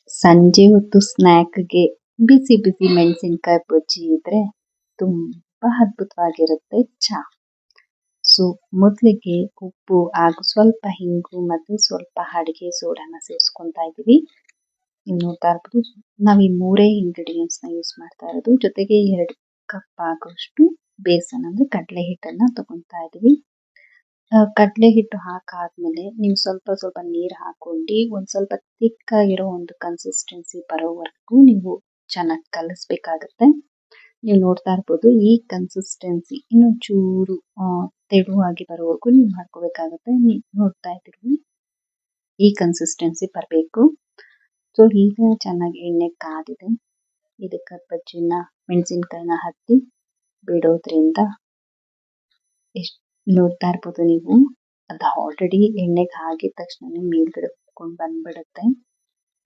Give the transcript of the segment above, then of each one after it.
ಸಂಜೆ ಹೊತ್ತು ಸ್ನ್ಯಾಕ್‌ಗೆ ಬಿಸಿ ಬಿಸಿ ಮೆಣಸಿನಕಾಯಿ ಬಜ್ಜಿ ಇದ್ರೆ ತುಂಬಾ ಅದ್ಭುತವಾಗಿರುತ್ತೆ ಚಾ. ಸೊ ಮೊದಲಿಗೆ ಉಪ್ಪು ಹಾಗೂ ಸ್ವಲ್ಪ ಹಿಂಗು ಮತ್ತು ಸ್ವಲ್ಪ ಅಡಿಗೆ ಸೋಡಾನ ಸೇರಿಸ್ಕೊತಾ ಇದ್ದೀವಿ. ನೀವು ನೋಡ್ತಾ ಇರ್ಬೋದು ನಾವು ಈ ಮೂರೇ ಇಂಗ್ರೀಡಿಯೆಂಟ್ಸ್ನ ಯೂಸ್ ಮಾಡ್ತಾ ಇರೋದು. ಜೊತೆಗೆ 2 ಕಪ್ ಆಗೋಷ್ಟು ಬೇಸನ್ ಅಂದ್ರೆ ಕಡಲೆ ಹಿಟ್ಟನ್ನ ತಗೊತಾ ಇದ್ದೀವಿ. ಕಡಲೆ ಹಿಟ್ಟು ಹಾಕಾದ್ಮೇಲೆ ನೀವು ಸ್ವಲ್ಪ ಸ್ವಲ್ಪ ನೀರು ಹಾಕೊಂಡು ಒಂದ್ ಸ್ವಲ್ಪ ತಿಕ್ ಆಗಿರೋ ಒಂದು ಕನ್ಸಿಸ್ಟೆನ್ಸಿ ಬರೋವರೆಗೂ ನೀವು ಚೆನ್ನಾಗಿ ಕಲಿಸ್ಬೇಕಾಗತ್ತೆ. ನೀವು ನೋಡ್ತಾ ಇರ್ಬೋದು ಈ ಕನ್ಸಿಸ್ಟೆನ್ಸಿ ಇನ್ನು ಚೂರು ತೆಳುವಾಗಿ ಬರೋವರೆಗೂ ನೀವು ಮಾಡ್ಕೋಬೇಕಾಗತ್ತೆ. ನೀವು ನೋಡ್ತಾ ಇದ್ದೀರಿ ಈ ಕನ್ಸಿಸ್ಟೆನ್ಸಿ ಬರಬೇಕು. ಸೊ ಈಗ ಚೆನ್ನಾಗಿ ಎಣ್ಣೆ ಕಾದಿದೆ. ಇದಕ್ಕೆ ಬಜ್ಜಿನ ಮೆಣಸಿನಕಾಯಿನ ಹತ್ತಿ ಬಿಡೋದ್ರಿಂದ ಎಷ್ಟು ನೋಡ್ತಾ ಇರ್ಬೋದು ನೀವು ಅದು ಆಲ್ರೆಡಿ ಎಣ್ಣೆಗೆ ಹಾಕಿದ ತಕ್ಷಣ ಮೇಲ್ಗಡೆ ಉಟ್ಕೊಂಡು ಬಂದ್ಬಿಡುತ್ತೆ.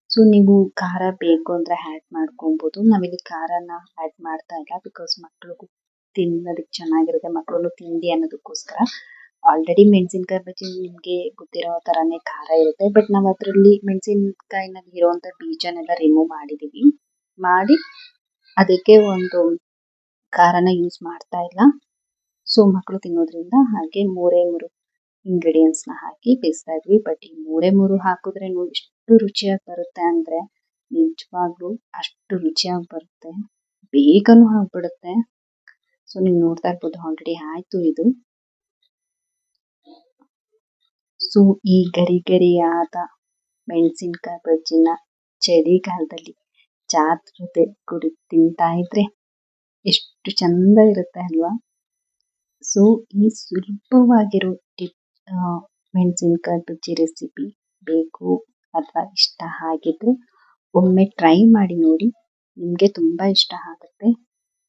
ಸೊ ನೀವು ಖಾರ ಬೇಕು ಅಂದ್ರೆ ಆ್ಯಡ್ ಮಾಡ್ಕೊಬೋದು. ನಾವಿಲ್ಲಿ ಖಾರನ ಆ್ಯಡ್ ಮಾಡ್ತಾ ಇಲ್ಲ ಬಿಕಾಸ್ ಮಕ್ಳಿಗೂ ತಿನ್ನೋದಕ್ಕೆ ಚೆನ್ನಾಗಿರುತ್ತೆ, ಮಕ್ಕಳು ತಿಂಡಿ ಅನ್ನೋದಕ್ಕೋಸ್ಕರ. ಆಲ್ರೆಡಿ ಮೆಣಸಿನಕಾಯಿ ಬಜ್ಜಿ ನಿಮಗೆ ಗೊತ್ತಿರೋ ಥರನೇ ಖಾರ ಇರುತ್ತೆ. ಬಟ್ ನಾವು ಅದರಲ್ಲಿ ಮೆಣಸಿನಕಾಯಿನಲ್ಲಿ ಇರೋವಂಥ ಬೀಜನೆಲ್ಲ ರಿಮೂವ್ ಮಾಡಿದ್ದೀವಿ. ಮಾಡಿ ಅದಕ್ಕೆ ಒಂದು ಖಾರನ ಯೂಸ್ ಮಾಡ್ತಾ ಇಲ್ಲ. ಸೊ ಮಕ್ಕಳು ತಿನ್ನೋದ್ರಿಂದ ಹಾಗೆ 3 ಇಂಗ್ರೀಡಿಯೆಂಟ್ಸ್ನ ಹಾಕಿ ಬೇಯಿಸ್ತಾ ಇದ್ವಿ. ಬಟ್ ಈ 3 ಹಾಕಿದ್ರೆ ಎಷ್ಟು ರುಚಿಯಾಗಿ ಬರುತ್ತೆ ಅಂದರೆ ನಿಜವಾಗ್ಲೂ ಅಷ್ಟು ರುಚಿಯಾಗಿ ಬರುತ್ತೆ, ಬೇಗನೂ ಆಗ್ಬಿಡುತ್ತೆ. ಸೊ ನೀವು ನೋಡ್ತಾ ಇರ್ಬೋದು ಆಲ್ರೆಡಿ ಆಯಿತು ಇದು. ಸೊ ಈ ಗರಿ ಗರಿಯಾದ ಮೆಣಸಿನಕಾಯಿ ಬಜ್ಜಿನ ಚಳಿಗಾಲದಲ್ಲಿ ಚಾದ ಜೊತೆ ಕುಡಿ ತಿಂತಾ ಇದ್ರೆ ಎಷ್ಟು ಚಂದ ಇರುತ್ತೆ ಅಲ್ವಾ. ಸೊ ಈ ಸುಲಭವಾಗಿರೋ ಮೆಣಸಿನಕಾಯಿ ಬಜ್ಜಿ ರೆಸಿಪಿ ಬೇಕು ಅಥವಾ ಇಷ್ಟ ಆಗಿದ್ರೆ ಒಮ್ಮೆ ಟ್ರೈ ಮಾಡಿ ನೋಡಿ, ನಿಮಗೆ ತುಂಬ ಇಷ್ಟ ಆಗುತ್ತೆ.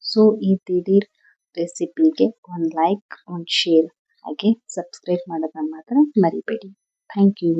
ಸೊ ಈ ದಿಢೀರ್ ರೆಸಿಪಿಗೆ ಒಂದು ಲೈಕ್, ಒಂದು ಶೇರ್ ಹಾಗೆ ಸಬ್ಸ್ಕ್ರೈಬ್ ಮಾಡೋದನ್ನ ಮಾತ್ರ ಮರಿಬೇಡಿ. Thank you.